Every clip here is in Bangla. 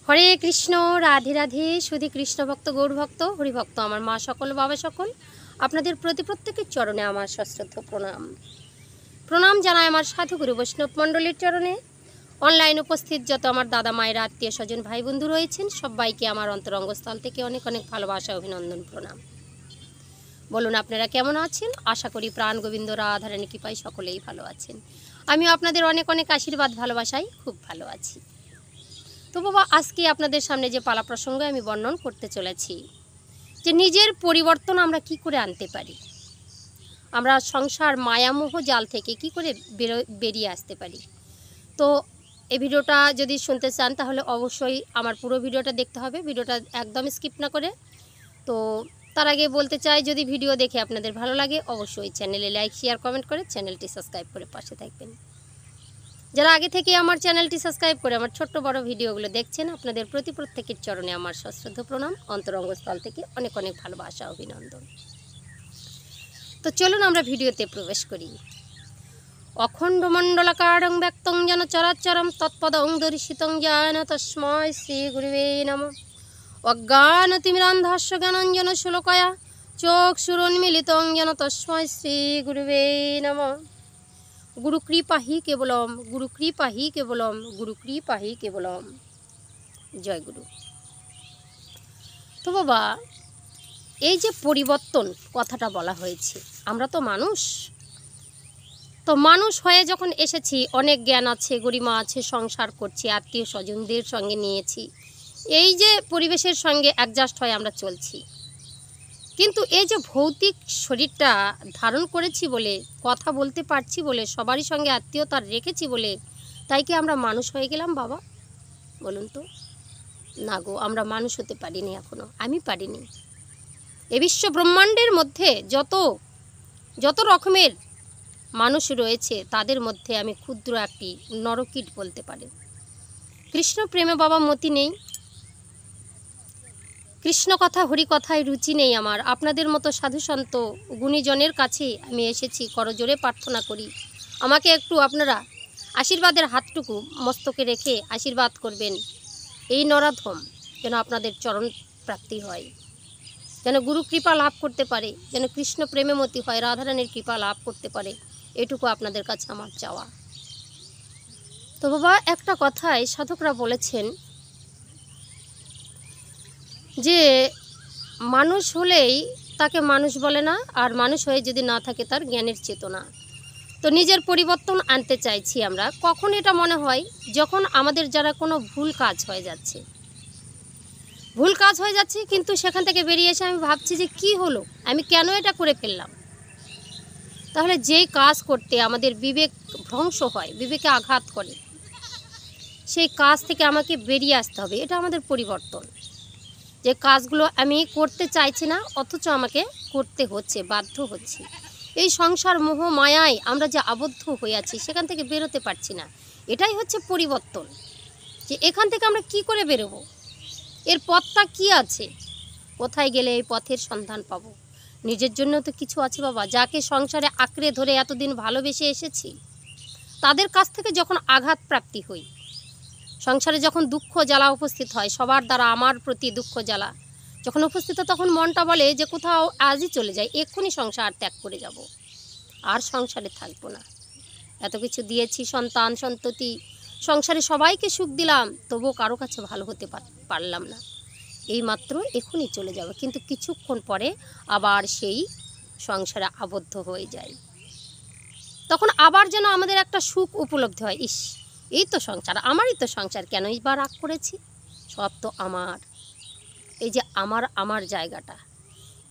হরে কৃষ্ণ, রাধে রাধে। শুধু কৃষ্ণ ভক্ত, গৌর ভক্ত, হরিভক্ত, আমার মা সকল, বাবা সকল, আপনাদের প্রতি প্রত্যেকের চরণে আমার সশ্রদ্ধ প্রণাম। প্রণাম জানাই আমার সাধুগুরু বৈষ্ণব মণ্ডলীর চরণে। অনলাইন উপস্থিত যত আমার দাদা মায়ের আত্মীয় স্বজন ভাই বন্ধু রয়েছেন, সবাইকে আমার অন্তরঙ্গস্থল থেকে অনেক অনেক ভালোবাসা, অভিনন্দন, প্রণাম। বলুন আপনারা কেমন আছেন? আশা করি প্রাণ গোবিন্দ রাধারানী কৃপায় সকলেই ভালো আছেন। আমিও আপনাদের অনেক অনেক আশীর্বাদ ভালোবাসাই খুব ভালো আছি। তো বাবা, আজকে আপনাদের সামনে যে পালা প্রসঙ্গে আমি বর্ণন করতে চলেছি, যে নিজের পরিবর্তন আমরা কি করে আনতে পারি, আমরা সংসার মায়ামোহ জাল থেকে কি করে বেরিয়ে আসতে পারি। তো এই ভিডিওটা যদি শুনতে চান তাহলে অবশ্যই আমার পুরো ভিডিওটা দেখতে হবে, ভিডিওটা একদম স্কিপ না করে। তো তার আগে বলতে চাই, যদি ভিডিও দেখে আপনাদের ভালো লাগে অবশ্যই চ্যানেলে লাইক, শেয়ার, কমেন্ট করে চ্যানেলটি সাবস্ক্রাইব করে পাশে থাকবেন। যারা আগে থেকে আমার চ্যানেলটি সাবস্ক্রাইব করে আমার ছোট্ট বড় ভিডিওগুলো দেখছেন, আপনাদের প্রতি প্রত্যেকের চরণে আমার সশ্রদ্ধ প্রণাম, অন্তরঙ্গস্থল থেকে অনেক অনেক ভালোবাসা, অভিনন্দন। তো চলুন আমরা ভিডিওতে প্রবেশ করি। অখণ্ড মণ্ডলাকারং ব্যক্তং যেন চরাচরম তৎপদং দর্শিতং জ্ঞান তস্মৈ শ্রী গুরুবে নমঃ। অজ্ঞানতিমিরান্ধস্য জ্ঞানাঞ্জন শুলকয়া চক্ষুরুন্মিলিতং যেন তস্মৈ শ্রী গুরুবে নমঃ। গুরু কৃপা হি কেবলম, গুরু কৃপা হি কেবলম, গুরু কৃপা হি কেবলম। জয় গুরু। তো বাবা, এই যে পরিবর্তন কথাটা বলা হয়েছে, আমরা তো মানুষ, তো মানুষ হয়ে যখন এসেছি, অনেক জ্ঞান আছে, গরিমা আছে, সংসার করছি, আত্মীয় স্বজনদের সঙ্গে নিয়েছি, এই যে পরিবেশের সঙ্গে অ্যাডজাস্ট হয়ে আমরা চলছি। কিন্তু এই যে ভৌতিক শরীরটা ধারণ করেছি বলে, কথা বলতে পারছি বলে, সবারই সঙ্গে আত্মীয়তা রেখেছি বলে, তাই কি আমরা মানুষ হয়ে গেলাম বাবা? বলুন তো। না গো, আমরা মানুষ হতে পারিনি এখনো, আমি পারিনি। এ বিশ্ব ব্রহ্মাণ্ডের মধ্যে যত রকমের মানুষ রয়েছে, তাদের মধ্যে আমি ক্ষুদ্র একটি নরকীট বলতে পারি। কৃষ্ণ প্রেমে বাবা মতি নেই, কৃষ্ণ কথা হরি কথায় রুচি নেই আমার। আপনাদের মতো সাধুসন্ত গুণীজনের কাছে আমি এসেছি, করজোরে প্রার্থনা করি, আমাকে একটু আপনারা আশীর্বাদের হাতটুকু মস্তকে রেখে আশীর্বাদ করবেন। এই নরাধম যেন আপনাদের চরণ প্রাপ্তি হয়, যেন গুরু কৃপা লাভ করতে পারে, যেন কৃষ্ণ প্রেমে মতি হয়, রাধারানীর কৃপা লাভ করতে পারে, এটুকু আপনাদের কাছে আমার চাওয়া। তো বাবা, একটা কথায় সাধকরা বলেছেন যে মানুষ হলেই তাকে মানুষ বলে না, আর মানুষ হয়ে যদি না থাকে তার জ্ঞানের চেতনা। তো নিজের পরিবর্তন আনতে চাইছি আমরা। কখন এটা মনে হয়, যখন আমাদের যারা কোনো ভুল কাজ হয়ে যাচ্ছে, কিন্তু সেখান থেকে বেরিয়ে এসে আমি ভাবছি যে কি হলো, আমি কেন এটা করে ফেললাম। তাহলে যেই কাজ করতে আমাদের বিবেক ভ্রংশ হয়, বিবেকে আঘাত করে, সেই কাজ থেকে আমাকে বেরিয়ে আসতে হবে। এটা আমাদের পরিবর্তন। যে কাজগুলো আমি করতে চাইছি না, অথচ আমাকে করতে হচ্ছে, বাধ্য হচ্ছি। এই সংসার মোহ মায়ায় আমরা যে আবদ্ধ হয়ে আছি, সেখান থেকে বেরোতে পারছি না। এটাই হচ্ছে পরিবর্তন। যে এখান থেকে আমরা কি করে বেরোবো, এর পথটা কি আছে, কোথায় গেলে এই পথের সন্ধান পাবো। নিজের জন্য তো কিছু আছে বাবা। যাকে সংসারে আঁকড়ে ধরে এতদিন ভালোবেসে এসেছি, তাদের কাছ থেকে যখন আঘাত প্রাপ্তি হই, সংসারে যখন দুঃখ জ্বালা উপস্থিত হয়, সবার দ্বারা আমার প্রতি দুঃখ জ্বালা যখন উপস্থিত হয়, তখন মনটা বলে যে কোথাও আজই চলে যায়, এক্ষুনি সংসার ত্যাগ করে যাব, আর সংসারে থাকবো না। এত কিছু দিয়েছি, সন্তান সন্ততি, সংসারে সবাইকে সুখ দিলাম, তবুও কারো কাছে ভালো হতে পারলাম না, এই মাত্র এখনই চলে যাব। কিন্তু কিছুক্ষণ পরে আবার সেই সংসারে আবদ্ধ হয়ে যায়। তখন আবার যেন আমাদের একটা সুখ উপলব্ধি হয়, ইস, এই তো সংসার, আমারই তো সংসার, কেনই বা রাগ করেছি, সব তো আমার। এই যে আমার জায়গাটা,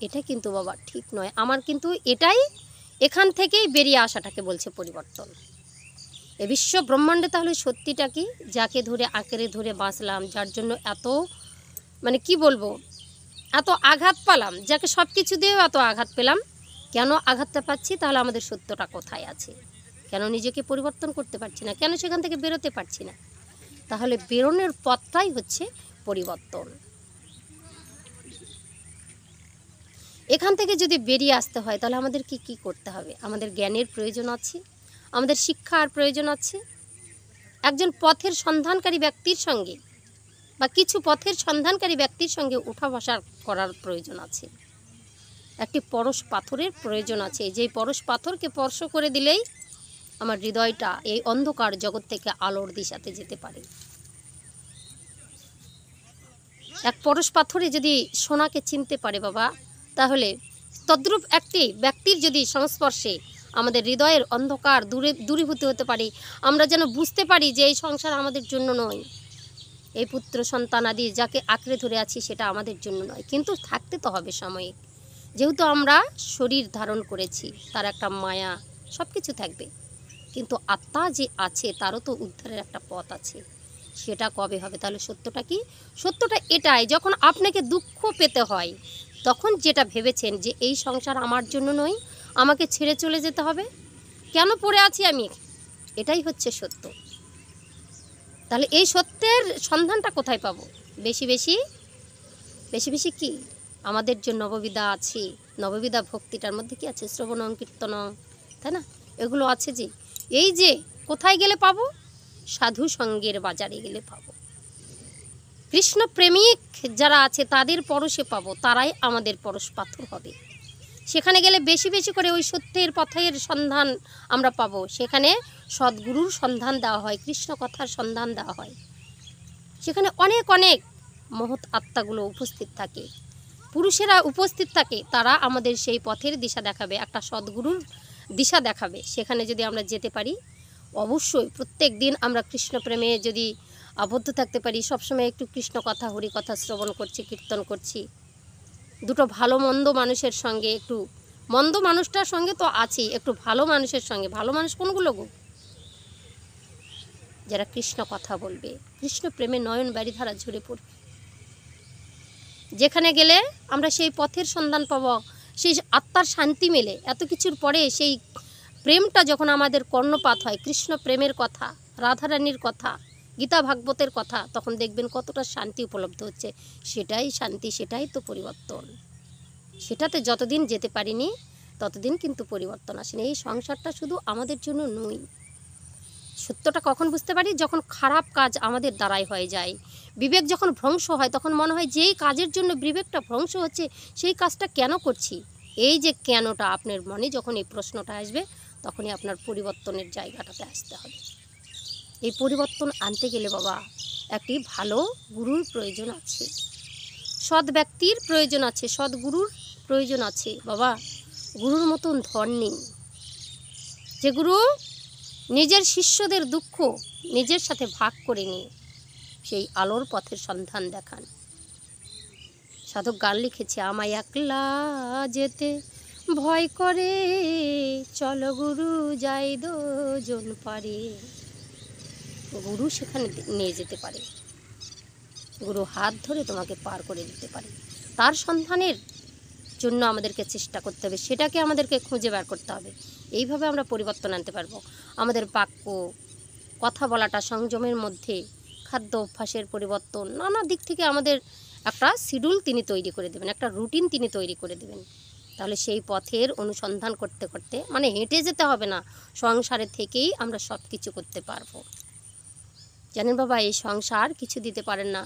এটা কিন্তু বাবা ঠিক নয়। আমার কিন্তু এটাই, এখান থেকেই বেরিয়ে আসাটাকে বলছে পরিবর্তন। এ বিশ্ব ব্রহ্মাণ্ডে তাহলে সত্যিটা কি? যাকে ধরে আঁকড়ে ধরে বাঁচলাম, যার জন্য এত কি বলবো, এত আঘাত পেলাম, যাকে সব কিছু দিয়েও এত আঘাত পেলাম, কেন আঘাতটা পাচ্ছি? তাহলে আমাদের সত্যটা কোথায় আছে? কেন নিজেকে পরিবর্তন করতে পারছি না? কেন সেখান থেকে বেরোতে পারছি না? তাহলে বেরোনোর পথটাই হচ্ছে পরিবর্তন। এখান থেকে যদি বেরিয়ে আসতে হয়, তাহলে আমাদের কি করতে হবে? আমাদের জ্ঞানের প্রয়োজন আছে, আমাদের শিক্ষার প্রয়োজন আছে। একজন পথের সন্ধানকারী ব্যক্তির সঙ্গে বা কিছু পথের সন্ধানকারী ব্যক্তির সঙ্গে উঠা বসা করার প্রয়োজন আছে। একটি পরশ পাথরের প্রয়োজন আছে, যেই পরশ পাথরকে স্পর্শ করে দিলেই আমার হৃদয়টা এই অন্ধকার জগৎ থেকে আলোর দিশাতে যেতে পারে। এক পরশ পাথরে যদি সোনাকে চিনতে পারে বাবা, তাহলে তদ্রূপ একটি ব্যক্তির যদি সংস্পর্শে আমাদের হৃদয়ের অন্ধকার দূরীভূত হতে পারে, আমরা যেন বুঝতে পারি যে এই সংসার আমাদের জন্য নয়, এই পুত্র সন্তান আদি যাকে আঁকড়ে ধরে আছি সেটা আমাদের জন্য নয়। কিন্তু থাকতে তো হবে সাময়িক, যেহেতু আমরা শরীর ধারণ করেছি, তার একটা মায়া সব কিছু থাকবে, কিন্তু আত্মা যে আছে তারও তো উদ্ধারের একটা পথ আছে। সেটা কবে হবে? তাহলে সত্যটা কি? সত্যটা এটাই, যখন আপনাকে দুঃখ পেতে হয় তখন যেটা ভেবেছেন যে এই সংসার আমার জন্য নয়, আমাকে ছেড়ে চলে যেতে হবে, কেন পড়ে আছি আমি, এটাই হচ্ছে সত্য। তাহলে এই সত্যের সন্ধানটা কোথায় পাবো? বেশি বেশি বেশি বেশি কি আমাদের যে নববিধা আছে, নববিধা ভক্তিটার মধ্যে কি আছে? শ্রবণ কীর্তন, তাই না? এগুলো আছে। যে এই যে কোথায় গেলে পাবো? সাধু সঙ্গের বাজারে গেলে পাবো। কৃষ্ণ প্রেমিক যারা আছে তাদের পরশে পাবো, তারাই আমাদের পরশ পাথর হবে। সেখানে গেলে বেশি বেশি করে ওই সত্যের পথের সন্ধান আমরা পাবো। সেখানে সদ্গুরুর সন্ধান দেওয়া হয়, কৃষ্ণ কথার সন্ধান দেওয়া হয়। সেখানে অনেক অনেক মহৎ আত্মাগুলো উপস্থিত থাকে, পুরুষেরা উপস্থিত থাকে, তারা আমাদের সেই পথের দিশা দেখাবে, একটা সদ্গুরুর দিশা দেখাবে। সেখানে যদি আমরা যেতে পারি, অবশ্যই প্রত্যেক দিন আমরা কৃষ্ণ প্রেমে যদি আবদ্ধ থাকতে পারি, সবসময় একটু কৃষ্ণ কথা হরি কথা শ্রবণ করছি, কীর্তন করছি, দুটো ভালো মন্দ মানুষের সঙ্গে, একটু মন্দ মানুষটার সঙ্গে তো আছেই, একটু ভালো মানুষের সঙ্গে, ভালো মানুষ কোনগুলো গো? যারা কৃষ্ণ কথা বলবে, কৃষ্ণ প্রেমে নয়ন বাড়িধারা ঝরে পড়বে। যেখানে গেলে আমরা সেই পথের সন্ধান পাবো, সেই আত্মার শান্তি মেলে। এত কিছুর পরে সেই প্রেমটা যখন আমাদের কর্ণপাত হয়, কৃষ্ণ প্রেমের কথা, রাধারানীর কথা, গীতা ভাগবতের কথা, তখন দেখবেন কতটা শান্তি উপলব্ধ হচ্ছে। সেটাই শান্তি, সেটাই তো পরিবর্তন। সেটাতে যতদিন যেতে পারিনি ততদিন কিন্তু পরিবর্তন আসেনি। এই সংসারটা শুধু আমাদের জন্য নয়। সত্যটা কখন বুঝতে পারি? যখন খারাপ কাজ আমাদের দ্বারাই হয়ে যায়, বিবেক যখন ভ্রংশ হয়, তখন মনে হয় যেই কাজের জন্য বিবেকটা ভ্রংশ হচ্ছে সেই কাজটা কেন করছি। এই যে কেনটা আপনার মনে যখন এই প্রশ্নটা আসবে, তখনই আপনার পরিবর্তনের জায়গাটাতে আসতে হবে। এই পরিবর্তন আনতে গেলে বাবা একটি ভালো গুরুর প্রয়োজন আছে, সৎ ব্যক্তির প্রয়োজন আছে, সৎ গুরুর প্রয়োজন আছে। বাবা গুরুর মতন ধন নেই, যে গুরু নিজের শিষ্যদের দুঃখ নিজের সাথে ভাগ করে নিয়ে সেই আলোর পথের সন্ধান দেখান। সাধক গান লিখেছে, আমায় একলা যেতে ভয় করে, চলো গুরু যাই দুজন পারে। গুরু সেখানে নিয়ে যেতে পারে, গুরু হাত ধরে তোমাকে পার করে দিতে পারে। তার সন্ধানের জন্য আমাদেরকে চেষ্টা করতে হবে, সেটাকে আমাদেরকে খুঁজে বের করতে হবে। এইভাবে আমরা পরিবর্তন আনতে পারবো। আমাদের বাক্য কথা বলাটা সংযমের মধ্যে, খাদ্য অভ্যাসের পরিবর্তন, নানা দিক থেকে আমাদের একটা শিডিউল তিনি তৈরি করে দেবেন, একটা রুটিন তিনি তৈরি করে দেবেন। তাহলে সেই পথের অনুসন্ধান করতে করতে, মানে হেঁটে যেতে হবে না, সংসারে থেকেই আমরা সব কিছু করতে পারবো। জানেন বাবা, এই সংসার কিছু দিতে পারেন না।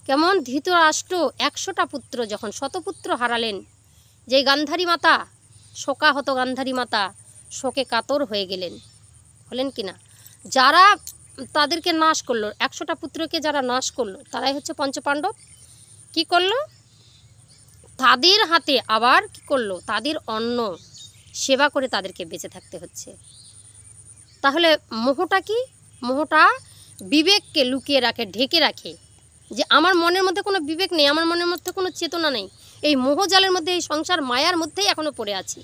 কেমন ধৃতরাষ্ট্র 100টা পুত্র যখন শতপুত্র হারালেন, যে গান্ধারী মাতা, শোকাহত গান্ধারী মাতা শোকে কাতর হয়ে গেলেন, হলেন কি না? যারা তাদেরকে নাশ করলো, 100টা পুত্রকে যারা নাশ করলো, তারাই হচ্ছে পঞ্চপাণ্ডব। কি করলো? তাদের হাতে আবার কি করলো? তাদের অন্ন সেবা করে তাদেরকে বেঁচে থাকতে হচ্ছে। তাহলে মোহটা কি? মোহটা বিবেককে লুকিয়ে রাখে, ঢেকে রাখে, যে আমার মনের মধ্যে কোনো বিবেক নেই, আমার মনের মধ্যে কোনো চেতনা নেই। এই মোহজালের মধ্যে, এই সংসার মায়ার মধ্যেই এখনও পড়ে আছি।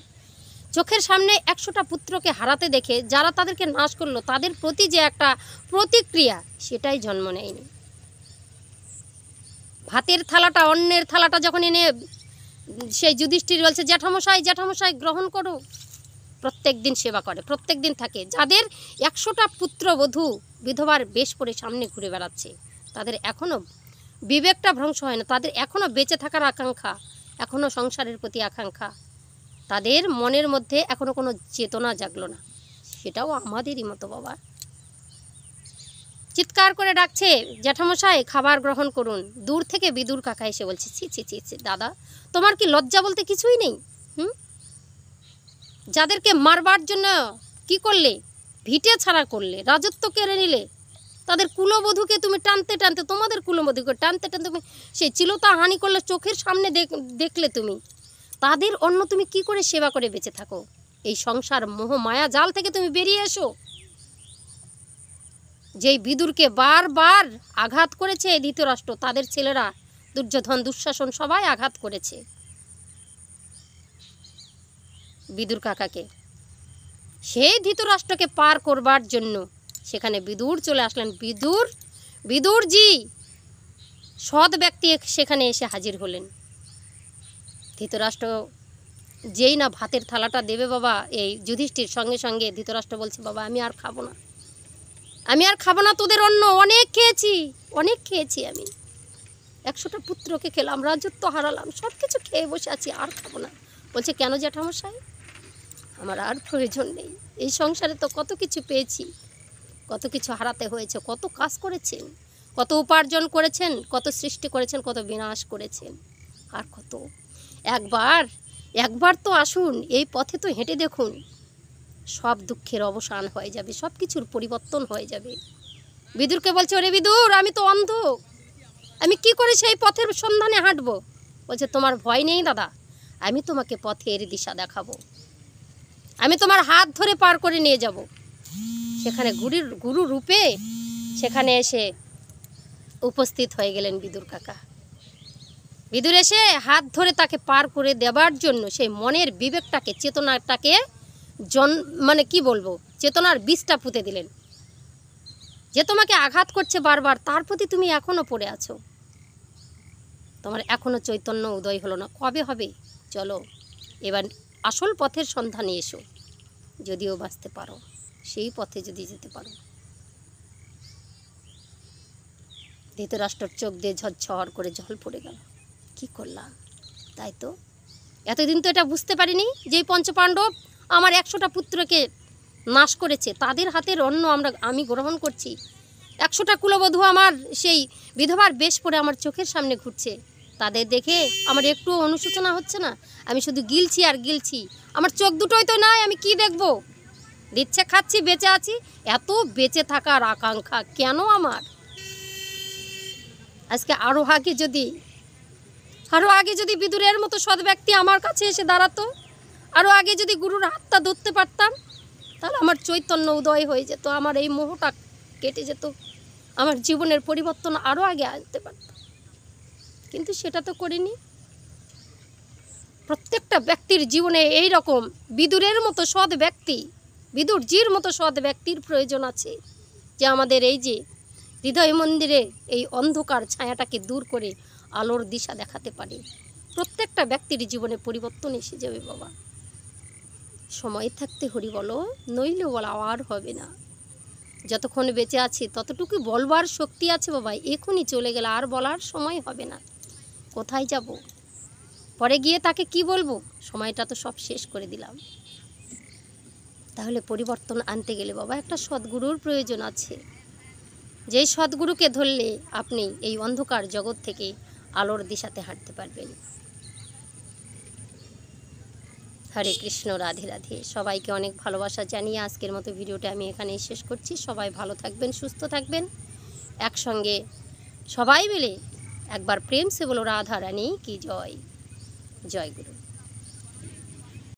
চোখের সামনে 100টা পুত্রকে হারাতে দেখে যারা তাদেরকে নাশ করলো, তাদের প্রতি যে একটা প্রতিক্রিয়া, সেটাই জন্ম নেয়নি। ভাতের থালাটা, অন্যের থালাটা যখন এনে সেই যুধিষ্ঠির বলছে, জ্যাঠামশাই জ্যাঠামশাই গ্রহণ করো, প্রত্যেক দিন সেবা করে, প্রত্যেক দিন থাকে। যাদের 100টা পুত্রবধূ বিধবার বেশ পরে সামনে ঘুরে বেড়াচ্ছে, তাদের এখনও বিবেকটা ভ্রংশ হয় না, তাদের এখনও বেঁচে থাকার আকাঙ্ক্ষা, এখনও সংসারের প্রতি আকাঙ্ক্ষা, তাদের মনের মধ্যে এখনও কোনো চেতনা জাগলো না। সেটাও আমাদেরই মতো বাবা। চিৎকার করে ডাকছে, জ্যাঠামশাই খাবার গ্রহণ করুন। দূর থেকে বিদুর কাকা এসে বলছে, ছি ছি ছি ছি, দাদা তোমার কি লজ্জা বলতে কিছুই নেই? যাদেরকে মারবার জন্য কি করলে, ভিটে ছাড়া করলে, রাজত্ব কেড়ে নিলে, তাদের কুলবধূকে তুমি টানতে টানতে, তোমাদের কুলবধূকে টানতে টানতে তুমি সেই চিলতা হানি করলে, চোখের সামনে দেখলে তুমি, তাদের অন্য তুমি কি করে সেবা করে বেঁচে থাকো? এই সংসার মোহ মায়া জাল থেকে তুমি বেরিয়ে এসো। যেই বিদুরকে বারবার আঘাত করেছে ধৃতরাষ্ট্র, তাদের ছেলেরা দুর্যোধন, দুঃশাসন সবাই আঘাত করেছে বিদুর কাকাকে। সেই ধৃতরাষ্ট্রকে পার করবার জন্য সেখানে বিদুর চলে আসলেন। বিদুরজি সৎ ব্যক্তি সেখানে এসে হাজির হলেন। ধৃতরাষ্ট্র যেই না ভাতের থালাটা দেবে বাবা এই যুধিষ্ঠির, সঙ্গে সঙ্গে ধৃতরাষ্ট্র বলছে, বাবা আমি আর খাবো না, আমি আর খাবো না তোদের অন্ন, অনেক খেয়েছি আমি, 100টা পুত্রকে খেলাম, রাজত্ব হারালাম, সব কিছু খেয়ে বসে আছি, আর খাবো না। বলছে, কেন জ্যাঠামশাই? আমার আর প্রয়োজন নেই, এই সংসারে তো কত কিছু পেয়েছি, কত কিছু হারাতে হয়েছে, কত কাজ করেছেন, কত উপার্জন করেছেন, কত সৃষ্টি করেছেন, কত বিনাশ করেছেন, আর কত। একবার তো আসুন, এই পথে তো হেঁটে দেখুন, সব দুঃখের অবসান হয়ে যাবে, সব কিছুর পরিবর্তন হয়ে যাবে। বিদুরকে বলছে, ওরে বিদুর, আমি তো অন্ধ, আমি কি করে সেই পথের সন্ধানে হাঁটবো? বলছে, তোমার ভয় নেই দাদা, আমি তোমাকে পথের দিশা দেখাবো, আমি তোমার হাত ধরে পার করে নিয়ে যাব। সেখানে গুরু রূপে সেখানে এসে উপস্থিত হয়ে গেলেন বিদুর কাকা। বিদুর এসে হাত ধরে তাকে পার করে দেবার জন্য সেই মনের বিবেকটাকে, চেতনাটাকে চেতনার বীজটা পুঁতে দিলেন। যে তোমাকে আঘাত করছে বারবার, তার প্রতি তুমি এখনো পড়ে আছো, তোমার এখনো চৈতন্য উদয় হলো না, কবে হবে? চলো এবার আসল পথের সন্ধানে এসো, যদিও বাঁচতে পারো, সেই পথে যদি যেতে পারো। ধৃতরাষ্ট্রর চোখ দিয়ে ঝরঝর করে জল পড়ে গেল, কি করলাম? তাই তো এতদিন তো এটা বুঝতে পারিনি যে পঞ্চপাণ্ডব আমার 100টা পুত্রকে নাশ করেছে, তাদের হাতের অন্ন আমি গ্রহণ করছি, 100টা কুলবধূ আমার সেই বিধবার বেশ পরে আমার চোখের সামনে ঘুরছে, তাদের দেখে আমার একটু অনুশোচনা হচ্ছে না? আমি শুধু গিলছি আর গিলছি, আমার চোখ দুটোই তো নাই, আমি কি দেখব? দিচ্ছে, খাচ্ছি, বেঁচে আছি, এত বেঁচে থাকার আকাঙ্ক্ষা কেন আমার? আজকে আরও আগে যদি বিদুরের মতো সৎ ব্যক্তি আমার কাছে এসে দাঁড়াতো, আরও আগে যদি গুরুর হাতটা ধরতে পারতাম, তাহলে আমার চৈতন্য উদয় হয়ে যেত, আমার এই মোহটা কেটে যেত, আমার জীবনের পরিবর্তন আরও আগে আনতে পারতাম। কিন্তু সেটা তো করিনি। প্রত্যেকটা ব্যক্তির জীবনে এই রকম বিদুরের মতো সৎ ব্যক্তি, বিদুরজির মতো সৎ ব্যক্তির প্রয়োজন আছে, যে আমাদের এই যে হৃদয় মন্দিরে এই অন্ধকার ছায়াটাকে দূর করে আলোর দিশা দেখাতে পারে। প্রত্যেকটা ব্যক্তির জীবনে পরিবর্তন এসে যাবে বাবা। সময় থাকতে হরি বলো, নইলে বলা আর হবে না। যতক্ষণ বেঁচে আছি ততটুকু বলবার শক্তি আছে বাবা, এখনই চলে গেলে আর বলার সময় হবে না। কোথায় যাব? পরে গিয়ে তাকে কি বলবো? সময়টা তো সব শেষ করে দিলাম। তাহলে পরিবর্তন আনতে গেলে বাবা একটা সদ্গুরুর প্রয়োজন আছে, যেই সদ্গুরুকে ধরলে আপনি এই অন্ধকার জগৎ থেকে আলোর দিশাতে হাঁটতে পারবেন। হরে কৃষ্ণ, রাধে রাধে। সবাইকে অনেক ভালোবাসা জানিয়ে আজকের মতো ভিডিওটা আমি এখানেই শেষ করছি। সবাই ভালো থাকবেন, সুস্থ থাকবেন, একসঙ্গে সবাই মিলে একবার প্রেম সে বলো রাধা রানী কি জয়। জয় গুরু।